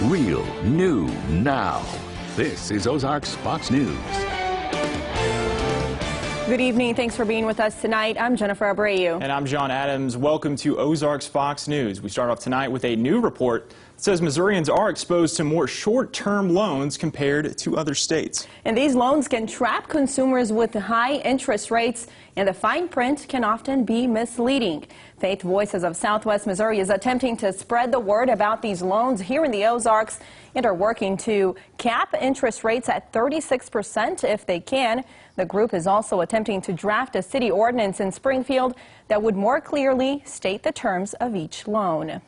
Real, new, now. This is Ozarks Fox News. Good evening. Thanks for being with us tonight. I'm Jennifer Abreu. And I'm John Adams. Welcome to Ozarks Fox News. We start off tonight with a new report that says Missourians are exposed to more short-term loans compared to other states. And these loans can trap consumers with high interest rates, and the fine print can often be misleading. Faith Voices of Southwest Missouri is attempting to spread the word about these loans here in the Ozarks and are working to cap interest rates at 36% if they can. The group is also attempting to draft a city ordinance in Springfield that would more clearly state the terms of each loan.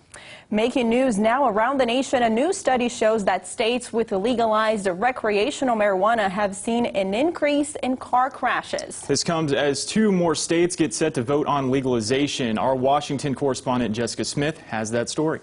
Making news now around the nation, a new study shows that states with legalized recreational marijuana have seen an increase in car crashes. This comes as 2 more states get set to vote on legalization. Our Washington correspondent Jessica Smith has that story.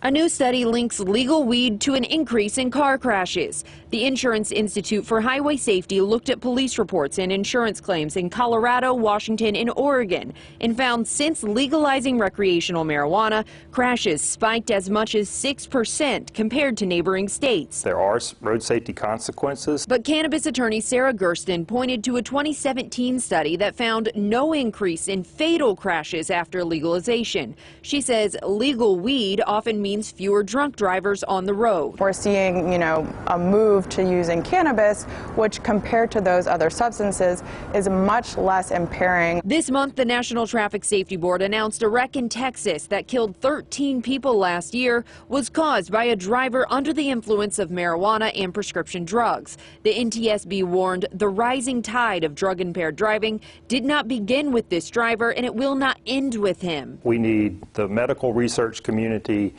A new study links legal weed to an increase in car crashes. The Insurance Institute for Highway Safety looked at police reports and insurance claims in Colorado, Washington, and Oregon and found since legalizing recreational marijuana, crashes spiked as much as 6% compared to neighboring states. There are road safety consequences. But cannabis attorney Sarah Gersten pointed to a 2017 study that found no increase in fatal crashes after legalization. She says legal weed often means fewer drunk drivers on the road. We're seeing, a move to using cannabis, which compared to those other substances is much less impairing. This month, the National Traffic Safety Board announced a wreck in Texas that killed 13 people last year was caused by a driver under the influence of marijuana and prescription drugs. The NTSB warned the rising tide of drug-impaired driving did not begin with this driver, and it will not end with him. We need the medical research community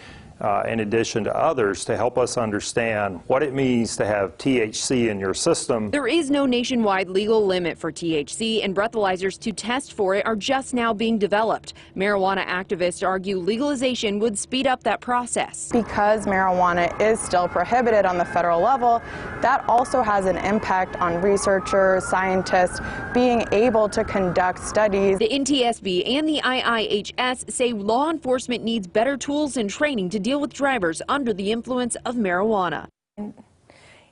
in addition to others, to help us understand what it means to have THC in your system. There is no nationwide legal limit for THC, and breathalyzers to test for it are just now being developed. Marijuana activists argue legalization would speed up that process. Because marijuana is still prohibited on the federal level, that also has an impact on researchers, scientists being able to conduct studies. The NTSB and the IIHS say law enforcement needs better tools and training to deal with drivers under the influence of marijuana.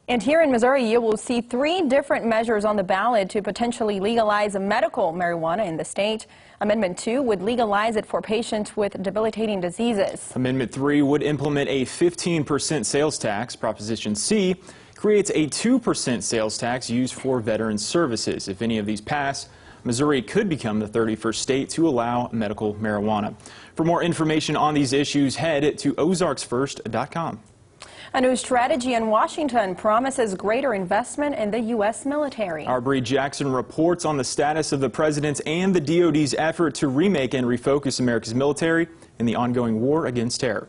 And here in Missouri, you will see 3 different measures on the ballot to potentially legalize medical marijuana in the state. Amendment 2 would legalize it for patients with debilitating diseases. Amendment 3 would implement a 15% sales tax. Proposition C creates a 2% sales tax used for veteran services. If any of these pass, Missouri could become the 31st state to allow medical marijuana. For more information on these issues, head to ozarksfirst.com. A new strategy in Washington promises greater investment in the U.S. military. Our Bree Jackson reports on the status of the president's and the DOD's effort to remake and refocus America's military in the ongoing war against terror.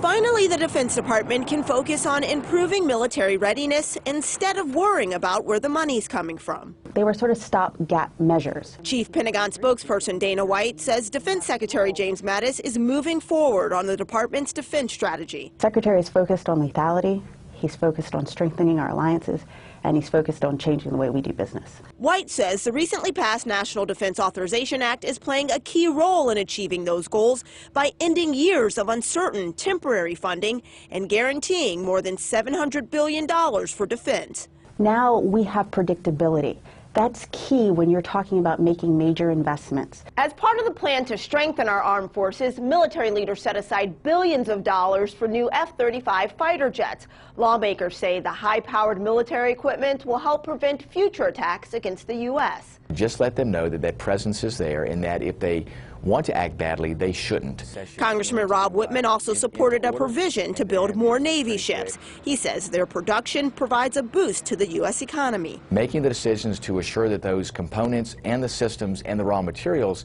Finally, the Defense Department can focus on improving military readiness instead of worrying about where the money's coming from. They were sort of stopgap measures. Chief Pentagon spokesperson Dana White says Defense Secretary James Mattis is moving forward on the department's defense strategy. The Secretary is focused on lethality, he's focused on strengthening our alliances, and he's focused on changing the way we do business. White says the recently passed National Defense Authorization Act is playing a key role in achieving those goals by ending years of uncertain temporary funding and guaranteeing more than $700 billion for defense. Now we have predictability. That's key when you're talking about making major investments. As part of the plan to strengthen our armed forces, military leaders set aside billions of dollars for new F-35 fighter jets. Lawmakers say the high-powered military equipment will help prevent future attacks against the U.S. Just let them know that that presence is there and that if they want to act badly, they shouldn't. Congressman Rob Whitman also supported a provision to build more Navy ships. He says their production provides a boost to the U.S. economy. Making the decisions to assure that those components and the systems and the raw materials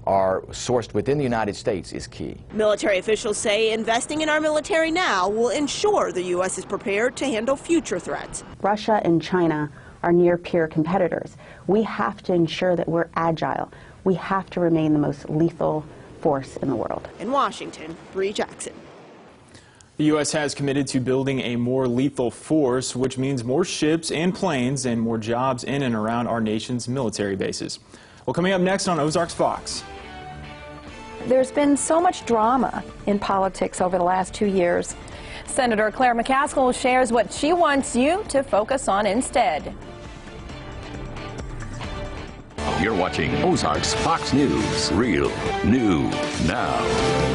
are sourced within the United States is key. Military officials say investing in our military now will ensure the U.S. is prepared to handle future threats. Russia and China are near-peer competitors. We have to ensure that we're agile. We have to remain the most lethal force in the world. In Washington, Bree Jackson. The U.S. has committed to building a more lethal force, which means more ships and planes and more jobs in and around our nation's military bases. Well, coming up next on Ozarks Fox. There's been so much drama in politics over the last 2 years. Senator Claire McCaskill shares what she wants you to focus on instead. You're watching Ozarks Fox News. Real New Now.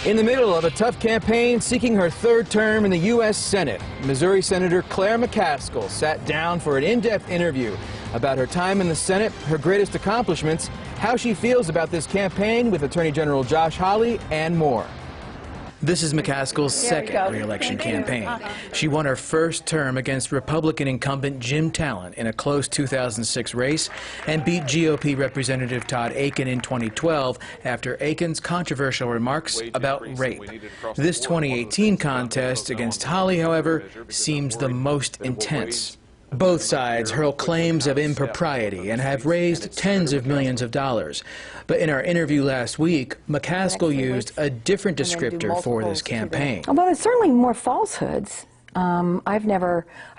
In the middle of a tough campaign seeking her third term in the U.S. Senate, Missouri Senator Claire McCaskill sat down for an in-depth interview about her time in the Senate, her greatest accomplishments, how she feels about this campaign with Attorney General Josh Hawley, and more. This is McCaskill's second re-election campaign. She won her first term against Republican incumbent Jim Talent in a close 2006 race and beat GOP Representative Todd Akin in 2012 after Akin's controversial remarks about rape. This 2018 contest against Hawley, however, seems the most intense. Both sides hurl claims of impropriety and have raised tens of millions of dollars. But in our interview last week, McCaskill used a different descriptor for this campaign. Well, there's certainly more falsehoods. I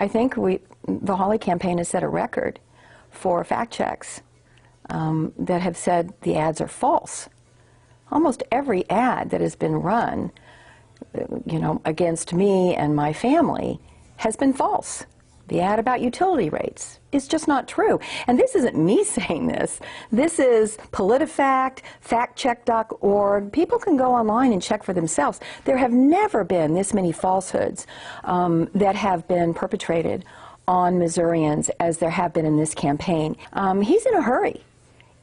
think the Hawley campaign has set a record for fact checks that have said the ads are false. Almost every ad that has been run, against me and my family has been false. The ad about utility rates is just not true. And this isn't me saying this. This is PolitiFact, factcheck.org. People can go online and check for themselves. There have never been this many falsehoods that have been perpetrated on Missourians as there have been in this campaign. He's in a hurry,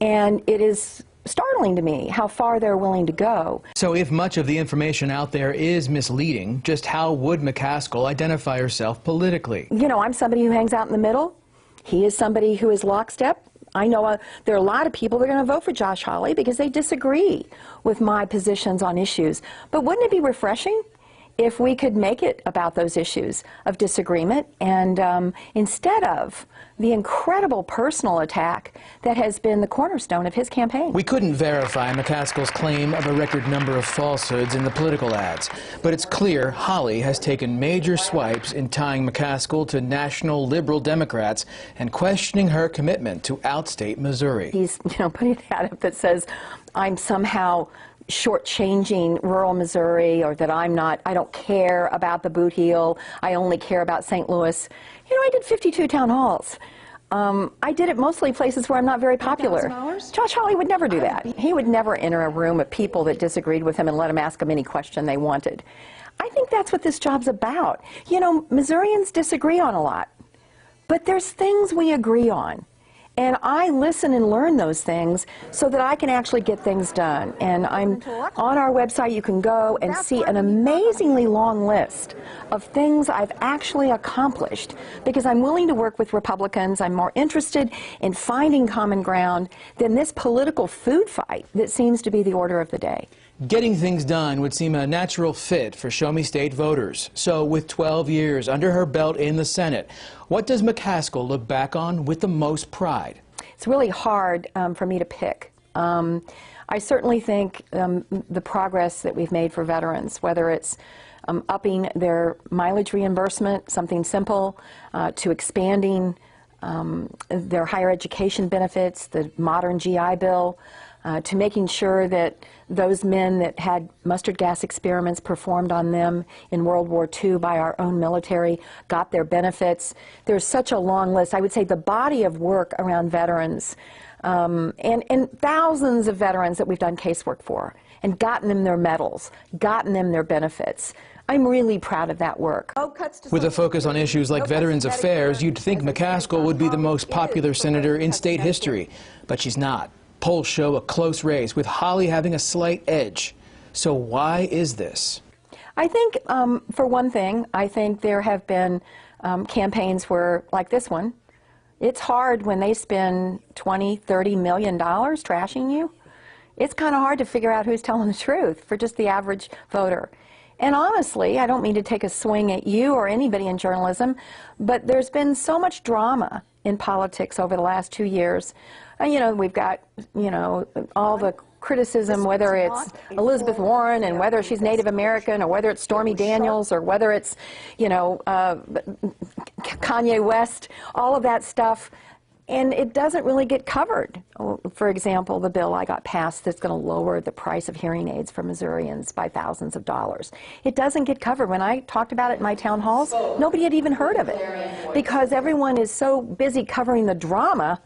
and it is startling to me how far they're willing to go. So if much of the information out there is misleading, just how would McCaskill identify herself politically? You know, I'm somebody who hangs out in the middle. He is somebody who is lockstep. I know there are a lot of people that are going to vote for Josh Hawley because they disagree with my positions on issues. But wouldn't it be refreshing if we could make it about those issues of disagreement and instead of the incredible personal attack that has been the cornerstone of his campaign? We couldn't verify McCaskill's claim of a record number of falsehoods in the political ads, but it's clear Hawley has taken major swipes in tying McCaskill to national liberal Democrats and questioning her commitment to outstate Missouri. He's, you know, putting that up that says I'm somehow shortchanging rural Missouri, or that I don't care about the boot heel, I only care about St. Louis. You know, I did 52 town halls. I did it mostly places where I'm not very popular. Josh Hawley would never do that. He would never enter a room of people that disagreed with him and let him ask them any question they wanted. I think that's what this job's about. You know, Missourians disagree on a lot, but there's things we agree on. And I listen and learn those things so that I can actually get things done. And I'm on our website. You can go and see an amazingly long list of things I've actually accomplished because I'm willing to work with Republicans. I'm more interested in finding common ground than this political food fight that seems to be the order of the day. Getting things done would seem a natural fit for Show Me State voters. So with 12 years under her belt in the Senate, what does McCaskill look back on with the most pride? It's really hard for me to pick. I certainly think the progress that we've made for veterans, whether it's upping their mileage reimbursement, something simple, to expanding their higher education benefits, the modern GI Bill, to making sure that those men that had mustard gas experiments performed on them in World War II by our own military got their benefits. There's such a long list. I would say the body of work around veterans and thousands of veterans that we've done casework for and gotten them their medals, gotten them their benefits. I'm really proud of that work. With a focus on issues like Veterans Affairs, you'd think McCaskill would be the most popular senator in state history, but she's not. Polls show a close race, with Hawley having a slight edge. So why is this? I think, for one thing, I think there have been campaigns where, like this one, it's hard when they spend $20, $30 million trashing you. It's kind of hard to figure out who's telling the truth for just the average voter. And honestly, I don't mean to take a swing at you or anybody in journalism, but there's been so much drama in politics over the last 2 years. You know, we've got, you know, all the criticism, whether it's Elizabeth Warren and whether she's Native American or whether it's Stormy Daniels or whether it's, you know, Kanye West, all of that stuff. And it doesn't really get covered. For example, the bill I got passed that's going to lower the price of hearing aids for Missourians by thousands of dollars. It doesn't get covered. When I talked about it in my town halls, nobody had even heard of it because everyone is so busy covering the drama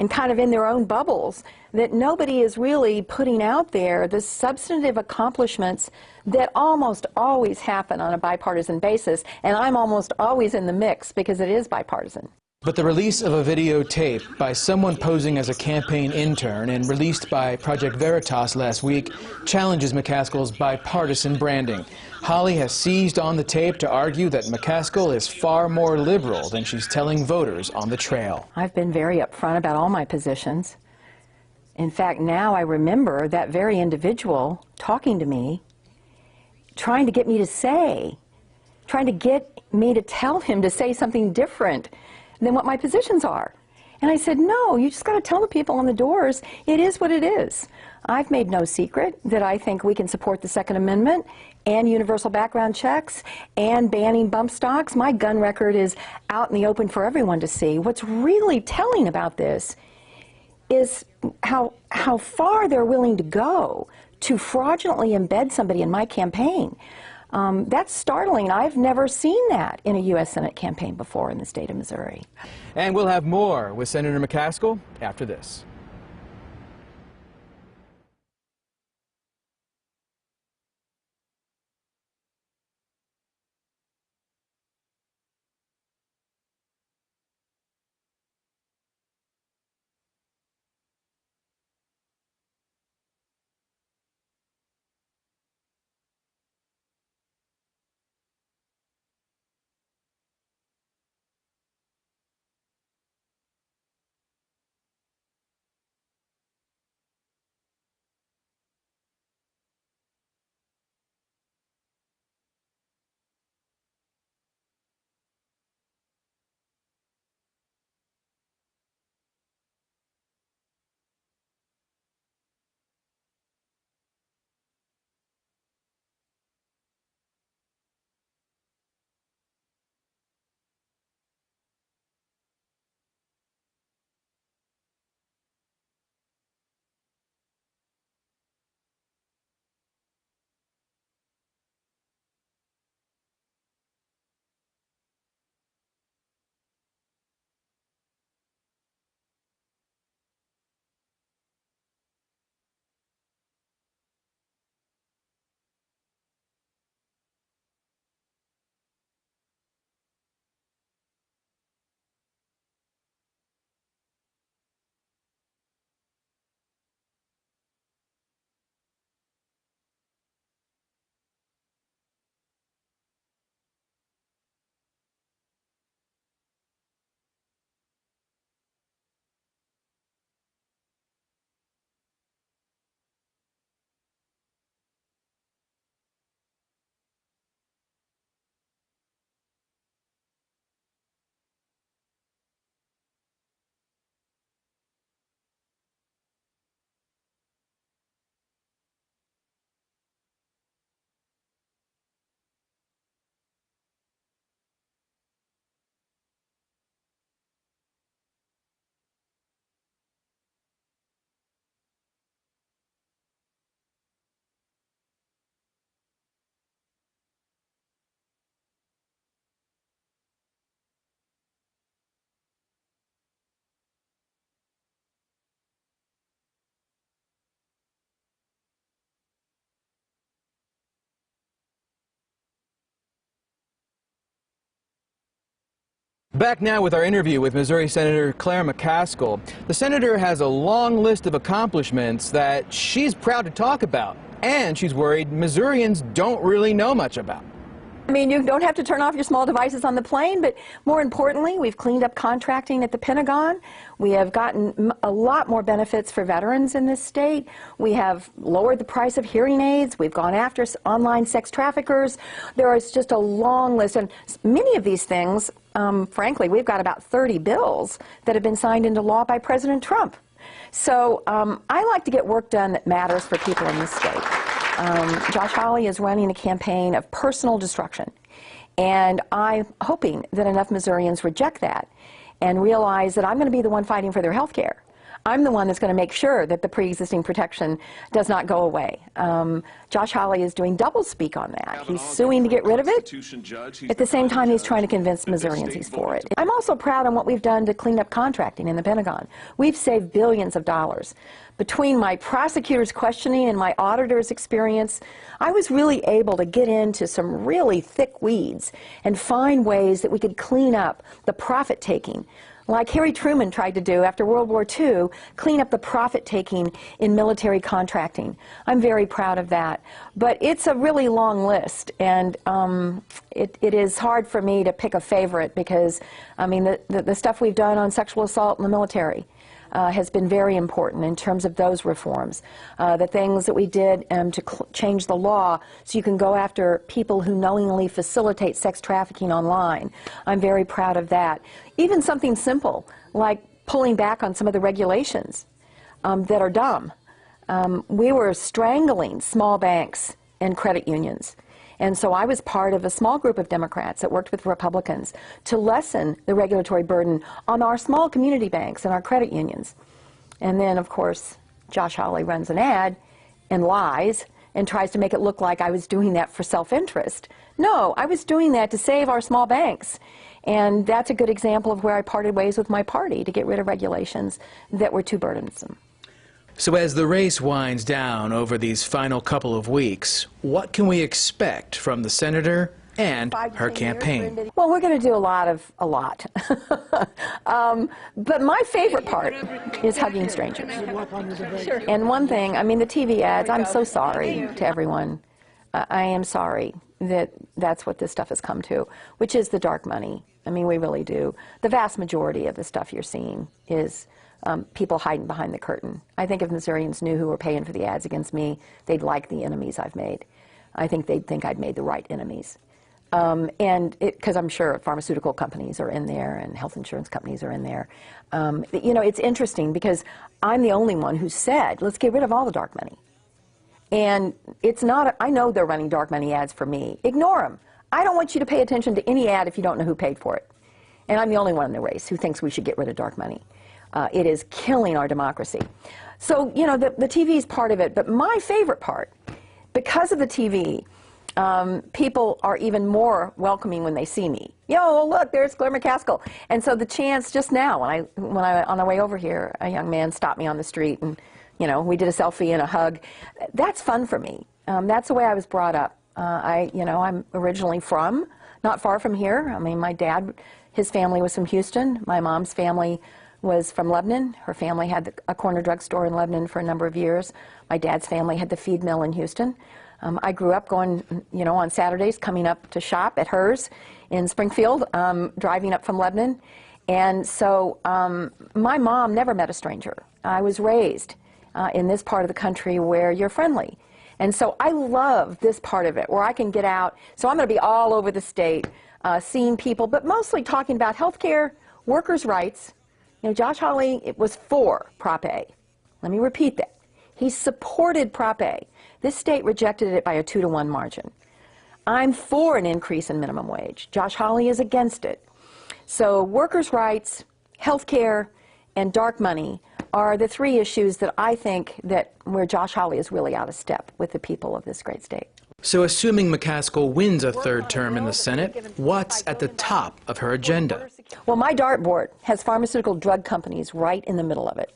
and kind of in their own bubbles that nobody is really putting out there the substantive accomplishments that almost always happen on a bipartisan basis. And I'm almost always in the mix because it is bipartisan. But the release of a videotape by someone posing as a campaign intern and released by Project Veritas last week challenges McCaskill's bipartisan branding. Hawley has seized on the tape to argue that McCaskill is far more liberal than she's telling voters on the trail. I've been very upfront about all my positions. In fact, now I remember that very individual talking to me, trying to get me to tell him to say something different than what my positions are. And I said, no, you just got to tell the people on the doors, it is what it is. I've made no secret that I think we can support the Second Amendment and universal background checks and banning bump stocks. My gun record is out in the open for everyone to see. What's really telling about this is how far they're willing to go to fraudulently embed somebody in my campaign. That's startling. I've never seen that in a U.S. Senate campaign before in the state of Missouri. And we'll have more with Senator McCaskill after this. Back now with our interview with Missouri Senator Claire McCaskill. The senator has a long list of accomplishments that she's proud to talk about, and she's worried Missourians don't really know much about. I mean, you don't have to turn off your small devices on the plane, but more importantly, we've cleaned up contracting at the Pentagon. We have gotten a lot more benefits for veterans in this state. We have lowered the price of hearing aids. We've gone after online sex traffickers. There is just a long list, and many of these things, frankly, we've got about 30 bills that have been signed into law by President Trump. So I like to get work done that matters for people in this state. Josh Hawley is running a campaign of personal destruction, and I'm hoping that enough Missourians reject that and realize that I'm going to be the one fighting for their health care. I'm the one that's going to make sure that the pre-existing protection does not go away. Josh Hawley is doing doublespeak on that. He's suing to get rid of it. At the same time, he's trying to convince Missourians he's for it. I'm also proud of what we've done to clean up contracting in the Pentagon. We've saved billions of dollars. Between my prosecutor's questioning and my auditor's experience, I was really able to get into some really thick weeds and find ways that we could clean up the profit-taking, like Harry Truman tried to do after World War II, clean up the profit-taking in military contracting. I'm very proud of that. But it's a really long list, and it is hard for me to pick a favorite because, I mean, the stuff we've done on sexual assault in the military has been very important in terms of those reforms. The things that we did to change the law so you can go after people who knowingly facilitate sex trafficking online. I'm very proud of that. Even something simple like pulling back on some of the regulations that are dumb. We were strangling small banks and credit unions. And so I was part of a small group of Democrats that worked with Republicans to lessen the regulatory burden on our small community banks and our credit unions. And then, of course, Josh Hawley runs an ad and lies and tries to make it look like I was doing that for self-interest. No, I was doing that to save our small banks. And that's a good example of where I parted ways with my party to get rid of regulations that were too burdensome. So as the race winds down over these final couple of weeks, what can we expect from the senator and her campaign? Well, we're going to do a lot. But my favorite part is hugging strangers. And one thing, I mean, the TV ads, I'm so sorry to everyone. I am sorry that that's what this stuff has come to, which is the dark money. I mean, we really do. The vast majority of the stuff you're seeing is people hiding behind the curtain. I think if Missourians knew who were paying for the ads against me, they'd like the enemies I've made. I think they'd think I'd made the right enemies. And because I'm sure pharmaceutical companies are in there and health insurance companies are in there. You know, it's interesting because I'm the only one who said, let's get rid of all the dark money. And it's not, I know they're running dark money ads for me. Ignore them. I don't want you to pay attention to any ad if you don't know who paid for it. And I'm the only one in the race who thinks we should get rid of dark money. It is killing our democracy. So, you know, the TV is part of it, but my favorite part, because of the TV, people are even more welcoming when they see me. Yo, look, there's Claire McCaskill. And so the chance just now, when I on the way over here, a young man stopped me on the street and, you know, we did a selfie and a hug. That's fun for me. That's the way I was brought up. You know, I'm originally from, not far from here. I mean, my dad, his family was from Houston. My mom's family was from Lebanon. Her family had a corner drugstore in Lebanon for a number of years. My dad's family had the feed mill in Houston. I grew up going, you know, on Saturdays, coming up to shop at hers in Springfield, driving up from Lebanon. And so my mom never met a stranger. I was raised in this part of the country where you're friendly. And so I love this part of it, where I can get out. So I'm going to be all over the state, seeing people, but mostly talking about health care, workers' rights. You know, Josh Hawley was for Prop A. Let me repeat that. He supported Prop A. This state rejected it by a 2-to-1 margin. I'm for an increase in minimum wage. Josh Hawley is against it. So workers' rights, health care, and dark money are the three issues that I think that where Josh Hawley is really out of step with the people of this great state. So assuming McCaskill wins a third term in the Senate, what's at the top of her agenda? Well, my dartboard has pharmaceutical drug companies right in the middle of it.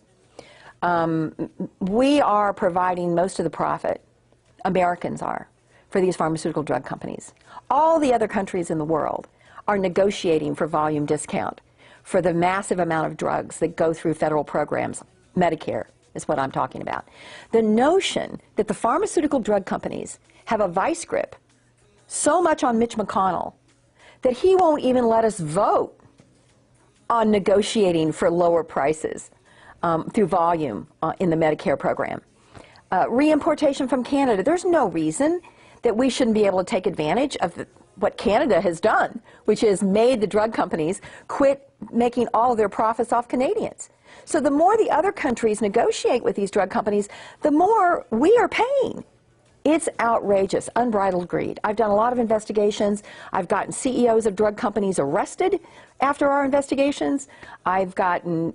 We are providing most of the profit, Americans are, for these pharmaceutical drug companies. All the other countries in the world are negotiating for volume discount for the massive amount of drugs that go through federal programs. Medicare is what I'm talking about. The notion that the pharmaceutical drug companies have a vice grip so much on Mitch McConnell that he won't even let us vote on negotiating for lower prices through volume in the Medicare program. Reimportation from Canada, there's no reason that we shouldn't be able to take advantage of what Canada has done, which is made the drug companies quit making all of their profits off Canadians. So the more the other countries negotiate with these drug companies, the more we are paying. It's outrageous, unbridled greed. I've done a lot of investigations. I've gotten CEOs of drug companies arrested after our investigations. I've gotten,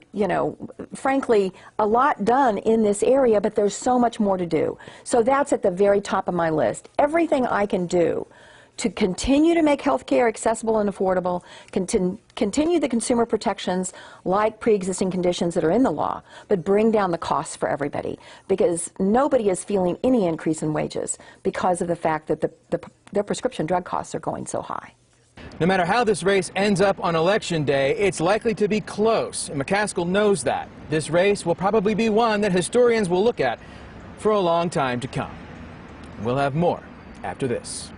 frankly, a lot done in this area, but there's so much more to do. So that's at the very top of my list. Everything I can do to continue to make health care accessible and affordable, continue the consumer protections like pre-existing conditions that are in the law, but bring down the costs for everybody, because nobody is feeling any increase in wages because of the fact that their prescription drug costs are going so high. No matter how this race ends up on Election Day, it's likely to be close, and McCaskill knows that. This race will probably be one that historians will look at for a long time to come. We'll have more after this.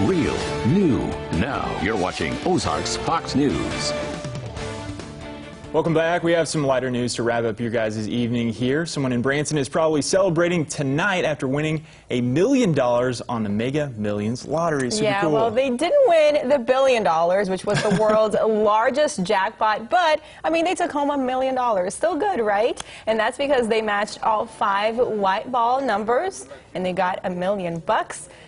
Real, new. Now you're watching Ozarks Fox News. Welcome back. We have some lighter news to wrap up your guys' evening here. Someone in Branson is probably celebrating tonight after winning $1 million on the Mega Millions lottery. Super cool. Well, they didn't win the $1 billion, which was the world's largest jackpot, but, I mean, they took home $1 million. Still good, right? And that's because they matched all 5 white ball numbers, and they got $1 million.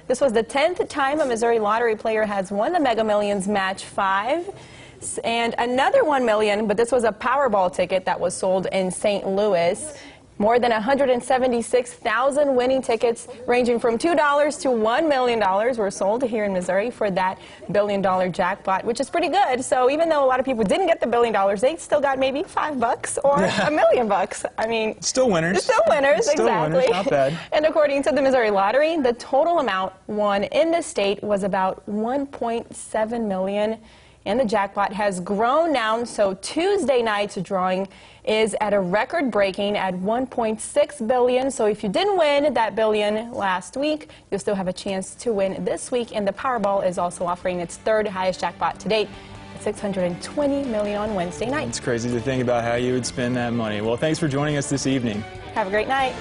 This was the 10th time a Missouri lottery player has won the Mega Millions Match 5. And another $1 million, but this was a Powerball ticket that was sold in St. Louis. More than 176,000 winning tickets ranging from $2 to $1 million were sold here in Missouri for that billion-dollar jackpot, which is pretty good. So even though a lot of people didn't get the $1 billion, they still got maybe $5 or $1 million. I mean, still winners. Still winners, still exactly. Winners, not bad. And according to the Missouri Lottery, the total amount won in the state was about $1.7 million. And the jackpot has grown now, so Tuesday night's drawing is at a record-breaking at $1.6 billion. So if you didn't win that billion last week, you'll still have a chance to win this week. And the Powerball is also offering its third highest jackpot to date, at $620 million on Wednesday night. It's crazy to think about how you would spend that money. Well, thanks for joining us this evening. Have a great night.